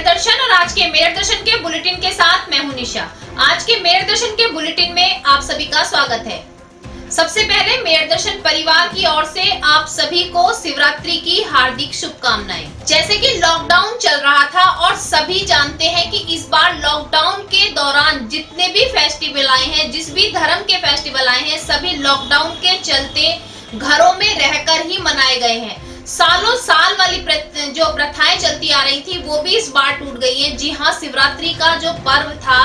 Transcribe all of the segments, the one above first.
मेरठ दर्शन और आज के मेरठ दर्शन के बुलेटिन के साथ मैं हूं निशा। आज के मेरठ दर्शन के बुलेटिन में आप सभी का स्वागत है। सबसे पहले मेरठ दर्शन परिवार की ओर से आप सभी को शिवरात्रि की हार्दिक शुभकामनाएं। जैसे कि लॉकडाउन चल रहा था और सभी जानते हैं कि इस बार लॉकडाउन के दौरान जितने भी फेस्टिवल आए हैं, जिस भी धर्म के फेस्टिवल आए हैं, सभी लॉकडाउन के चलते घरों में रहकर ही मनाए गए हैं। सालों साल वाली जो प्रथाएं चलती आ रही थी वो भी इस बार टूट गई हैं। जी हाँ, शिवरात्रि का जो पर्व था,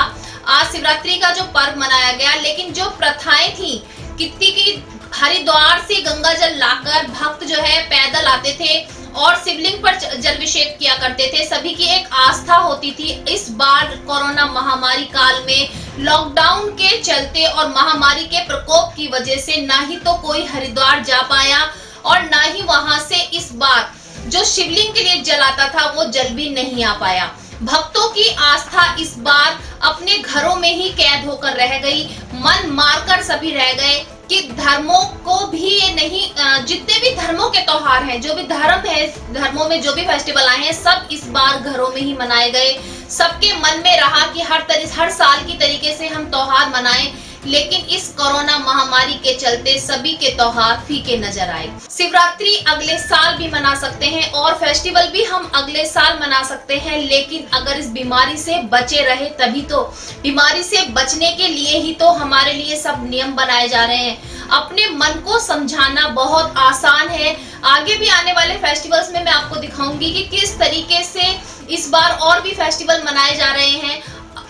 आज शिवरात्रि का जो पर्व मनाया गया, लेकिन जो प्रथाएं थी, कितनी की हरिद्वार से गंगा जल लाकर भक्त जो है पैदल आते थे और शिवलिंग पर जलाभिषेक किया करते थे, सभी की एक आस्था होती थी। इस बार कोरोना महामारी काल में लॉकडाउन के चलते और महामारी के प्रकोप की वजह से ना ही तो कोई हरिद्वार जा पाया और ना ही वहां से इस बार जो शिवलिंग के लिए जल आता था वो जल भी नहीं आ पाया। भक्तों की आस्था इस बार अपने घरों में ही कैद होकर रह गई। मन मारकर सभी रह गए कि धर्मों को भी ये नहीं, जितने भी धर्मों के त्योहार हैं, जो भी धर्म है, धर्मों में जो भी फेस्टिवल आए हैं, सब इस बार घरों में ही मनाए गए। सबके मन में रहा कि हर साल की तरीके से हम त्योहार मनाएं, लेकिन इस कोरोना महामारी के चलते सभी के त्योहार फीके नजर आए। शिवरात्रि अगले साल भी मना सकते हैं और फेस्टिवल भी हम अगले साल मना सकते हैं, लेकिन अगर इस बीमारी से बचे रहे तभी तो। बीमारी से बचने के लिए ही तो हमारे लिए सब नियम बनाए जा रहे हैं। अपने मन को समझाना बहुत आसान है। आगे भी आने वाले फेस्टिवल्स में मैं आपको दिखाऊंगी कि किस तरीके से इस बार और भी फेस्टिवल मनाए जा रहे हैं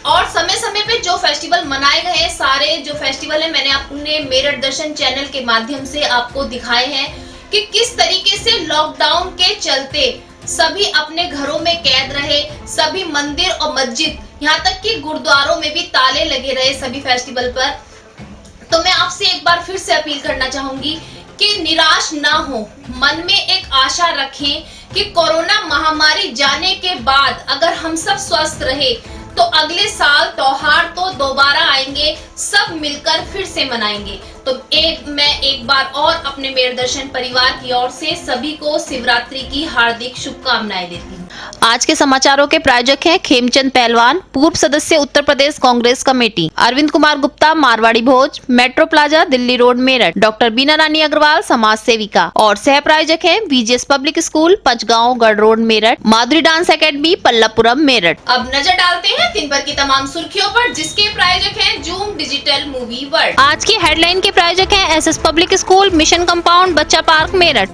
और समय समय पे जो फेस्टिवल मनाए गए हैं, सारे जो फेस्टिवल है मैंने अपने मेरठ दर्शन चैनल के माध्यम से आपको दिखाए हैं कि किस तरीके से लॉकडाउन के चलते सभी अपने घरों में कैद रहे। सभी मंदिर और मस्जिद, यहाँ तक कि गुरुद्वारों में भी ताले लगे रहे सभी फेस्टिवल पर। तो मैं आपसे एक बार फिर से अपील करना चाहूंगी कि निराश ना हो, मन में एक आशा रखें कि कोरोना महामारी जाने के बाद अगर हम सब स्वस्थ रहे तो अगले साल त्योहार तो दोबारा आएंगे, सब मिलकर फिर से मनाएंगे। तो मैं एक बार और अपने मेरठ दर्शन परिवार की ओर से सभी को शिवरात्रि की हार्दिक शुभकामनाएं देती हूँ। आज के समाचारों के प्रायोजक हैं खेमचंद पहलवान, पूर्व सदस्य Uttar Pradesh Congress committee, Arvind Kumar Gupta, Marwari Bhoj, metro plaza, Delhi road, Meerut, doctor Beena Rani Agarwal, समाज सेविका, और सह प्रायोजक हैं वीजीएस पब्लिक स्कूल, पंचगांव, गढ़ रोड, मेरठ, माधुरी डांस एकेडमी, पल्लवपुरम, मेरठ। अब नजर डालते हैं दिन भर की तमाम सुर्खियों पर, जिसके प्रायोजक हैं जूम डिजिटल मूवी वर्ल्ड। आज की हेडलाइन के प्रायोजक हैं SS public school, mission compound, बच्चा पार्क, मेरठ।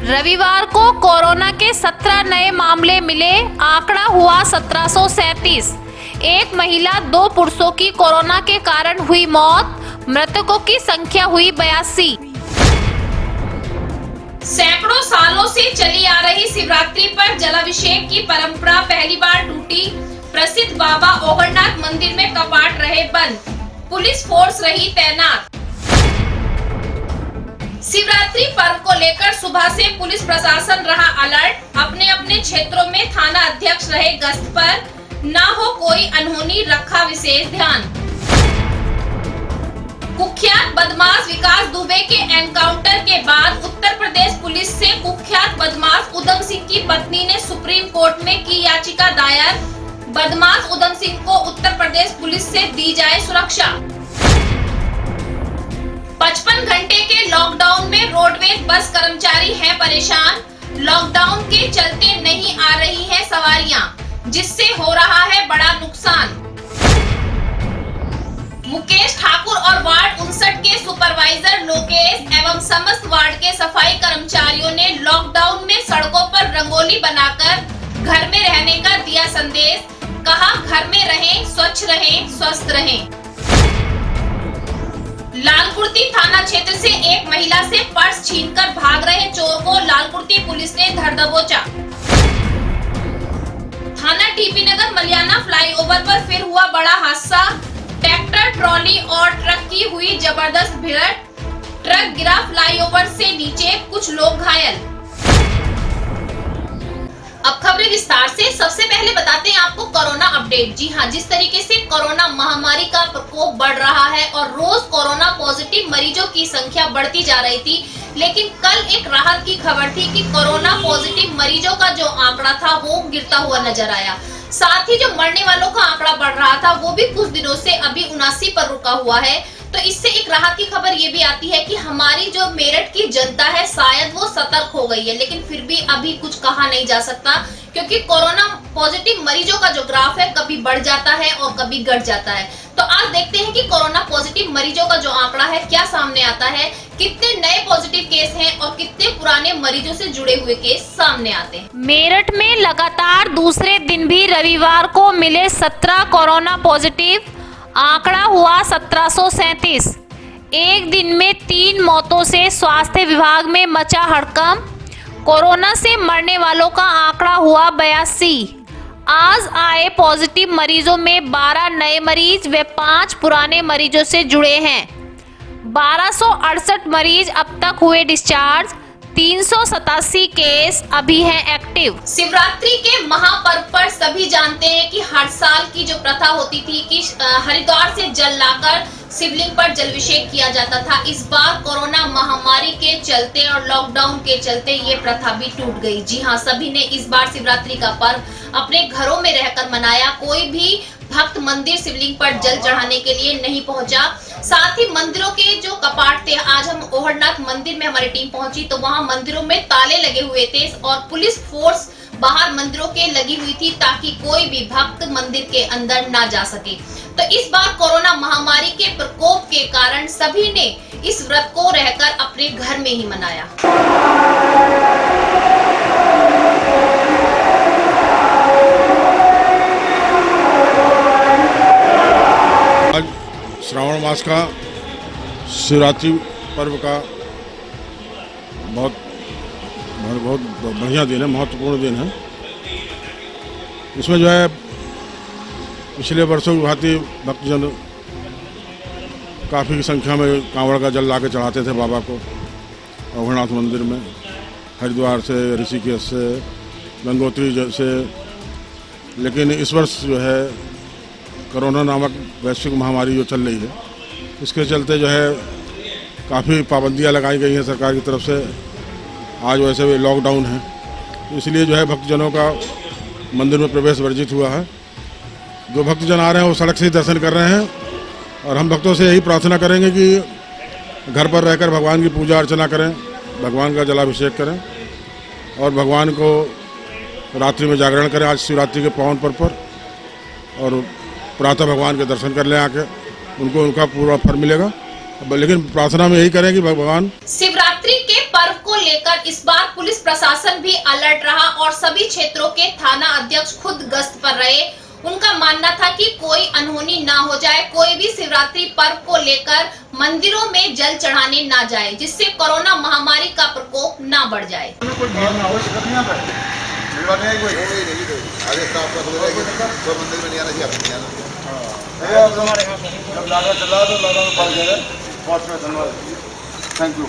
रविवार को कोरोना के 17 नए मामले मिले, आंकड़ा हुआ 1737। एक महिला, 2 पुरुषों की कोरोना के कारण हुई मौत, मृतकों की संख्या हुई 82। सैकड़ों सालों से चली आ रही शिवरात्रि पर जलाभिषेक की परंपरा पहली बार टूटी। प्रसिद्ध बाबा ओगरनाथ मंदिर में कपाट रहे बंद, पुलिस फोर्स रही तैनात। शिवरात्रि पर्व को लेकर सुबह से पुलिस प्रशासन रहा अलर्ट। अपने अपने क्षेत्रों में थाना अध्यक्ष रहे गश्त पर, ना हो कोई अनहोनी, रखा विशेष ध्यान। कुख्यात बदमाश विकास दुबे के एनकाउंटर के बाद उत्तर प्रदेश पुलिस से कुख्यात बदमाश उधम सिंह की पत्नी ने सुप्रीम कोर्ट में की याचिका दायर। बदमाश उधम सिंह को उत्तर प्रदेश पुलिस से दी जाए सुरक्षा। 55 घंटे के लॉकडाउन में रोडवेज बस कर्मचारी हैं परेशान। लॉकडाउन के चलते नहीं आ रही हैं सवारियां, जिससे हो रहा है बड़ा नुकसान। मुकेश ठाकुर और वार्ड 59 के सुपरवाइजर लोकेश एवं समस्त वार्ड के सफाई कर्मचारियों ने लॉकडाउन में सड़कों पर रंगोली बनाकर घर में रहने का दिया संदेश। कहा, घर में रहें, स्वच्छ रहें, स्वस्थ रहें। लालकुर्ती थाना क्षेत्र से एक महिला से पर्स छीनकर भाग रहे चोर को लालकुर्ती पुलिस ने धर दबोचा। थाना टीपी नगर मलियाना फ्लाईओवर पर फिर हुआ बड़ा हादसा। ट्रैक्टर, ट्रॉली और ट्रक की हुई जबरदस्त भिड़ंत, ट्रक गिरा फ्लाईओवर से नीचे, कुछ लोग घायल। अब खबरें विस्तार से। सबसे पहले बताते हैं आपको कोरोना अपडेट। जी हाँ, जिस तरीके से कोरोना महामारी का प्रकोप बढ़ रहा है और रोज कोरोना पॉजिटिव मरीजों की संख्या बढ़ती जा रही थी, लेकिन कल एक राहत की खबर थी कि कोरोना पॉजिटिव मरीजों का जो आंकड़ा था वो गिरता हुआ नजर आया। साथ ही जो मरने वालों का आंकड़ा बढ़ रहा था वो भी कुछ दिनों से अभी 79 पर रुका हुआ है। तो इससे एक राहत की खबर ये भी आती है कि हमारी जो मेरठ की जनता है शायद वो सतर्क हो गई है, लेकिन फिर भी अभी कुछ कहा नहीं जा सकता क्योंकि कोरोना पॉजिटिव मरीजों का जो ग्राफ है कभी बढ़ जाता है और कभी घट जाता है। तो आज देखते हैं कि कोरोना पॉजिटिव मरीजों का जो आंकड़ा है क्या सामने आता है, कितने नए पॉजिटिव केस हैं और कितने पुराने मरीजों से जुड़े हुए केस सामने आते हैं। मेरठ में लगातार दूसरे दिन भी रविवार को मिले 17 कोरोना पॉजिटिव, आंकड़ा हुआ 1737। एक दिन में 3 मौतों से स्वास्थ्य विभाग में मचा हड़कंप। कोरोना से मरने वालों का आंकड़ा हुआ 82। आज आए पॉजिटिव मरीजों में 12 नए मरीज व 5 पुराने मरीजों से जुड़े हैं। 1268 मरीज अब तक हुए डिस्चार्ज। 387 केस अभी हैं एक्टिव। शिवरात्रि के महापर्व पर सभी जानते हैं कि हर साल की जो प्रथा होती थी कि हरिद्वार से जल लाकर शिवलिंग पर जलाभिषेक किया जाता था। इस बार कोरोना महामारी के चलते और लॉकडाउन के चलते ये प्रथा भी टूट गई। जी हाँ, सभी ने इस बार शिवरात्रि का पर्व अपने घरों में रहकर मनाया। कोई भी भक्त मंदिर शिवलिंग पर जल चढ़ाने के लिए नहीं पहुंचा। साथ ही मंदिरों के जो कपाट थे, आज हम ओहरनाथ मंदिर में हमारी टीम पहुंची तो वहां मंदिरों में ताले लगे हुए थे और पुलिस फोर्स बाहर मंदिरों के लगी हुई थी ताकि कोई भी भक्त मंदिर के अंदर ना जा सके। तो इस बार कोरोना महामारी के प्रकोप के कारण सभी ने इस व्रत को रहकर अपने घर में ही मनाया। आज श्रावण मास का शिवरात्रि पर्व का बहुत बढ़िया दिन है, महत्वपूर्ण दिन है। इसमें जो है पिछले वर्षों की भांति भक्तजन काफ़ी संख्या में कांवड़ का जल ला के चढ़ाते थे बाबा को ओहरनाथ मंदिर में, हरिद्वार से, ऋषिकेश से, गंगोत्री से। लेकिन इस वर्ष जो है कोरोना नामक वैश्विक महामारी जो चल रही है, इसके चलते जो है काफ़ी पाबंदियां लगाई गई हैं सरकार की तरफ से। आज वैसे भी लॉकडाउन है, इसलिए जो है भक्तजनों का मंदिर में प्रवेश वर्जित हुआ है। जो भक्तजन आ रहे हैं वो सड़क से ही दर्शन कर रहे हैं और हम भक्तों से यही प्रार्थना करेंगे कि घर पर रहकर भगवान की पूजा अर्चना करें, भगवान का जलाभिषेक करें और भगवान को रात्रि में जागरण करें आज शिवरात्रि के पावन पर्व पर, और प्रातः भगवान के दर्शन कर लें आके, उनको उनका पूरा फल मिलेगा। लेकिन प्रार्थना में यही करें कि भगवान। शिवरात्रि के पर्व को लेकर इस बार पुलिस प्रशासन भी अलर्ट रहा और सभी क्षेत्रों के थाना अध्यक्ष खुद गश्त पर रहे। उनका मानना था कि कोई अनहोनी ना हो जाए, कोई भी शिवरात्रि पर्व को लेकर मंदिरों में जल चढ़ाने ना जाए, जिससे कोरोना महामारी का प्रकोप ना बढ़ जाए। Thank you.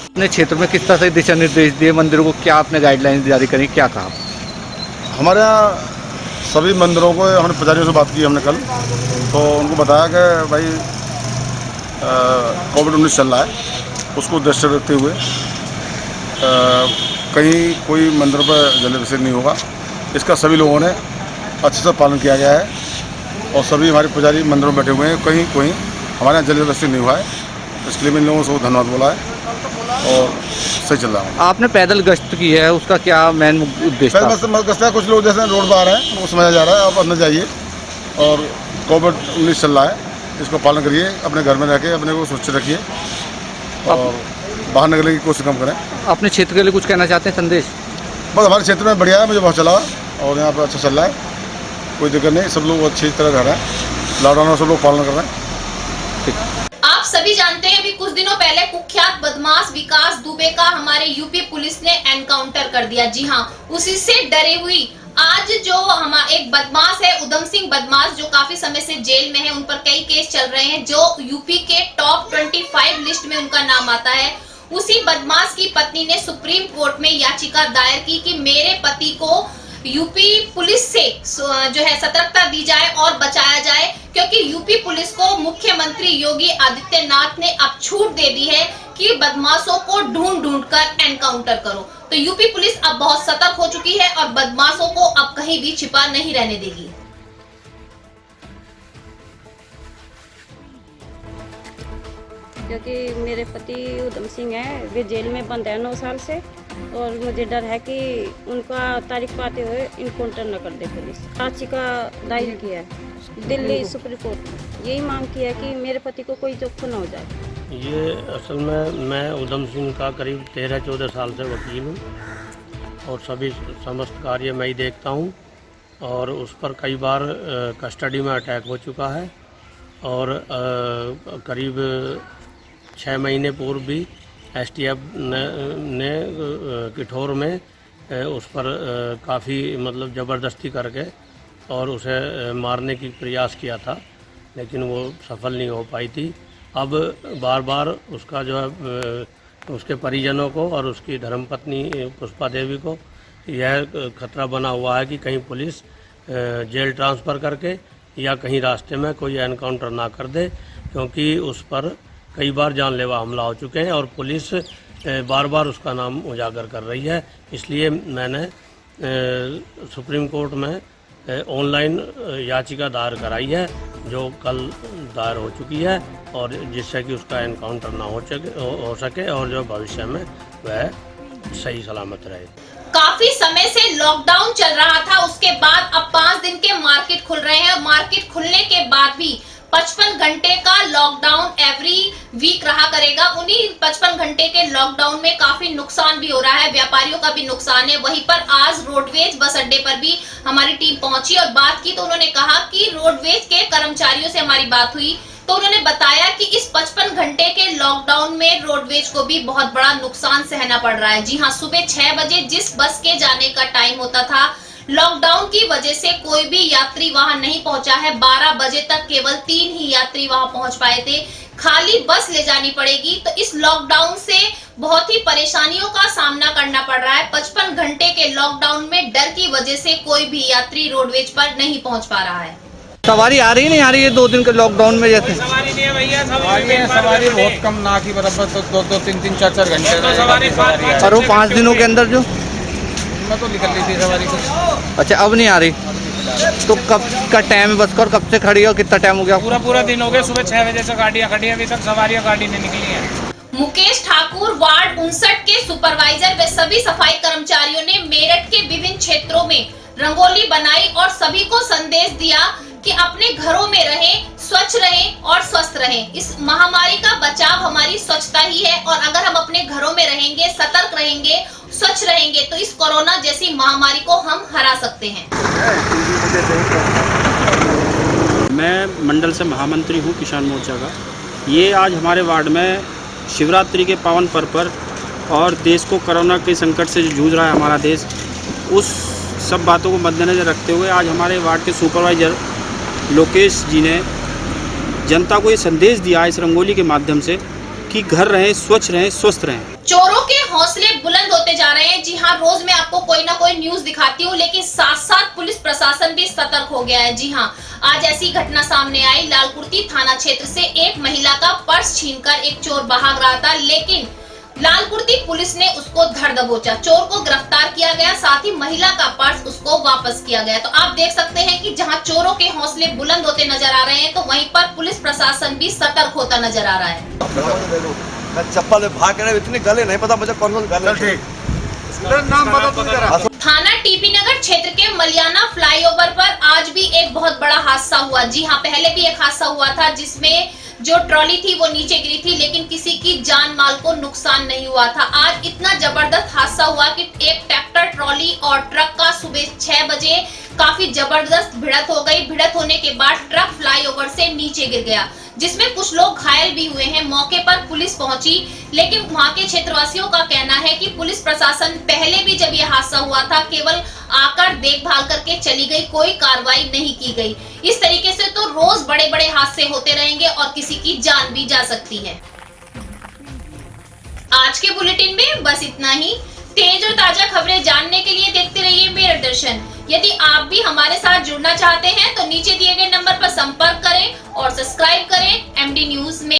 अपने क्षेत्र में किस तरह से दिशा निर्देश दिए मंदिरों को, क्या आपने गाइडलाइंस जारी करी, क्या कहा? हमारे यहाँ सभी मंदिरों को हमने पुजारियों से बात की हमने कल, तो उनको बताया कि भाई कोविड-19 चल रहा है, उसको दृष्टि रखते हुए कहीं कोई मंदिर पर जलाभिषेक नहीं होगा। इसका सभी लोगों ने अच्छे से पालन किया गया है और सभी हमारे पुजारी मंदिरों में बैठे हुए हैं। कहीं कोई हमारे यहाँ जलाभिषेक नहीं हुआ है, इसके लिए मैं इन लोगों से धन्यवाद बोला है और सही चल रहा है। आपने पैदल गश्त की है, उसका क्या मेन उद्देश्य था? गश्त है, कुछ लोग जैसे रोड पर आ रहे हैं उनको समझा जा रहा है आप अंदर जाइए और कोविड-19 चल रहा है, इसको पालन करिए, अपने घर में रह के अपने को सुरक्षित रखिए और बाहर निकलने की कोशिश कम करें। अपने क्षेत्र के लिए कुछ कहना चाहते हैं संदेश? बस हमारे क्षेत्र में बढ़िया है, मुझे बहुत चला और यहाँ पर अच्छा चल रहा है, कोई दिक्कत नहीं, सब लोग अच्छी तरह रह रहे हैं, लॉकडाउन में सब लोग पालन कर रहे हैं। आप सभी जानते हैं अभी कुछ दिनों पहले कुख्यात बदमाश विकास दुबे का हमारे यूपी पुलिस ने एनकाउंटर कर दिया। जी हाँ, उसी से डरी हुई आज जो हमारा एक बदमाश है उधम सिंह बदमाश, जो काफी समय से जेल में है, उन पर कई केस चल रहे हैं, जो यूपी के टॉप 25 लिस्ट में उनका नाम आता है। उसी बदमाश की पत्नी ने सुप्रीम कोर्ट में याचिका दायर की कि मेरे पति को यूपी पुलिस से जो है सतर्कता दी जाए और बचाया जाए, क्योंकि यूपी पुलिस को मुख्यमंत्री योगी आदित्यनाथ ने अब छूट दे दी है कि बदमाशों को ढूंढ ढूंढ कर एनकाउंटर करो। तो यूपी पुलिस अब बहुत सतर्क हो चुकी है और बदमाशों को अब कहीं भी छिपा नहीं रहने देगी। क्योंकि मेरे पति उधम सिंह है, वे जेल में बंद है 9 साल से, और मुझे डर है कि उनका तारीख पाते हुए इनकाउंटर न कर दे पुलिस। याचिका दायर किया है दिल्ली सुप्रीम कोर्ट में, यही मांग की है कि मेरे पति को कोई जोखिम न हो जाए। ये असल में मैं उधम सिंह का करीब 13-14 साल से वकील हूँ और सभी समस्त कार्य मैं ही देखता हूँ, और उस पर कई बार कस्टडी में अटैक हो चुका है, और करीब 6 महीने पूर्व भी एसटीएफ ने किठौर में उस पर काफ़ी मतलब ज़बरदस्ती करके और उसे मारने की प्रयास किया था, लेकिन वो सफल नहीं हो पाई थी। अब बार बार उसका जो है उसके परिजनों को और उसकी धर्मपत्नी पुष्पा देवी को यह खतरा बना हुआ है कि कहीं पुलिस जेल ट्रांसफ़र करके या कहीं रास्ते में कोई एनकाउंटर ना कर दे, क्योंकि उस पर कई बार जानलेवा हमला हो चुके हैं और पुलिस बार बार उसका नाम उजागर कर रही है। इसलिए मैंने सुप्रीम कोर्ट में ऑनलाइन याचिका दायर कराई है, जो कल दायर हो चुकी है, और जिससे कि उसका एनकाउंटर ना हो सके और जो भविष्य में वह सही सलामत रहे। काफी समय से लॉकडाउन चल रहा था, उसके बाद अब 5 दिन के मार्केट खुल रहे हैं। मार्केट खुलने के बाद भी 55 घंटे का लॉकडाउन एवरी वीक रहा करेगा। उन्हीं 55 घंटे के लॉकडाउन में काफी नुकसान भी हो रहा है, व्यापारियों का भी नुकसान है। वहीं पर आज रोडवेज बस अड्डे पर भी हमारी टीम पहुंची और बात की, तो उन्होंने कहा कि रोडवेज के कर्मचारियों से हमारी बात हुई तो उन्होंने बताया कि इस 55 घंटे के लॉकडाउन में रोडवेज को भी बहुत बड़ा नुकसान सहना पड़ रहा है। जी हाँ, सुबह 6 बजे जिस बस के जाने का टाइम होता था, लॉकडाउन की वजह से कोई भी यात्री वहां नहीं पहुंचा है। 12 बजे तक केवल 3 ही यात्री वहां पहुंच पाए थे। खाली बस ले जानी पड़ेगी। तो इस लॉकडाउन से बहुत ही परेशानियों का सामना करना पड़ रहा है। 55 घंटे के लॉकडाउन में डर की वजह से कोई भी यात्री रोडवेज पर नहीं पहुंच पा रहा है। सवारी आ रही नहीं आ रही है 2 दिन के लॉकडाउन में? जैसे सवारी नहीं है भैया, सवारी बहुत कम, ना की बराबर, तो 2-2, 3-3, 4-4 घंटे तो सवारी। और वो 5 दिनों के अंदर जो मैं तो निकल ली थी सवारी को। अच्छा, अब नहीं आ रही? तो कब का टाइम है बस का, और कब से खड़ी है और कितना टाइम हो गया? पूरा दिन हो गया। सुबह 6 बजे से गाड़ियाँ खड़ी है, अभी तक सवारियाँ गाड़ी नहीं निकली है। मुकेश ठाकुर वार्ड 59 के सुपरवाइजर व सभी सफाई कर्मचारियों ने मेरठ के विभिन्न क्षेत्रों में रंगोली बनाई और सभी को संदेश दिया कि अपने घरों में रहें, स्वच्छ रहें और स्वस्थ रहें। इस महामारी का बचाव हमारी स्वच्छता ही है, और अगर हम अपने घरों में रहेंगे, सतर्क रहेंगे, स्वच्छ रहेंगे, तो इस कोरोना जैसी महामारी को हम हरा सकते हैं। मैं मंडल से महामंत्री हूँ किसान मोर्चा का। ये आज हमारे वार्ड में शिवरात्रि के पावन पर्व पर और देश को कोरोना के संकट से जूझ रहा है हमारा देश, उस सब बातों को मद्देनजर रखते हुए आज हमारे वार्ड के सुपरवाइजर लोकेश जी ने जनता को ये संदेश दिया इस रंगोली के माध्यम से कि घर रहें, स्वच्छ रहें, स्वस्थ रहें। चोरों के हौसले बुलंद होते जा रहे हैं। जी हाँ, रोज मैं आपको कोई ना कोई न्यूज दिखाती हूँ, लेकिन साथ साथ पुलिस प्रशासन भी सतर्क हो गया है। जी हाँ, आज ऐसी घटना सामने आई। लालकुर्ती थाना क्षेत्र से एक महिला का पर्स छीनकर एक चोर भाग रहा था, लेकिन लालकुर्ती पुलिस ने उसको धर दबोचा। चोर को गिरफ्तार किया गया, साथ ही महिला का पर्स उसको वापस किया गया। तो आप देख सकते हैं कि जहां चोरों के हौसले बुलंद होते नजर आ रहे हैं, तो वहीं पर पुलिस प्रशासन भी सतर्क होता नजर आ रहा है। चप्पल भाग रहे, इतने गले नहीं पता मुझे कौन गले। थाना टीपी नगर क्षेत्र के मलियाना फ्लाईओवर पर आज भी एक बहुत बड़ा हादसा हुआ। जी हाँ, पहले भी एक हादसा हुआ था जिसमें जो ट्रॉली थी वो नीचे गिरी थी, लेकिन किसी की जान माल को नुकसान नहीं हुआ था। आज इतना जबरदस्त हादसा हुआ कि एक ट्रैक्टर ट्रॉली और ट्रक का सुबह 6 बजे काफी जबरदस्त भिड़ंत हो गई। भिड़ंत होने के बाद ट्रक फ्लाईओवर से नीचे गिर गया, जिसमें कुछ लोग घायल भी हुए हैं। मौके पर पुलिस पहुंची, लेकिन वहां के क्षेत्रवासियों का कहना है कि पुलिस प्रशासन पहले भी जब यह हादसा हुआ था केवल आकर देखभाल करके चली गई, कोई कार्रवाई नहीं की गई। इस तरीके से तो रोज बड़े बड़े हादसे होते रहेंगे और किसी की जान भी जा सकती है। आज के बुलेटिन में बस इतना ही। तेज और ताजा खबरें जानने के लिए देखते रहिए मेरठ दर्शन। यदि आप भी हमारे साथ जुड़ना चाहते हैं तो नीचे दिए गए नंबर पर संपर्क करें और सब्सक्राइब करें MD न्यूज में।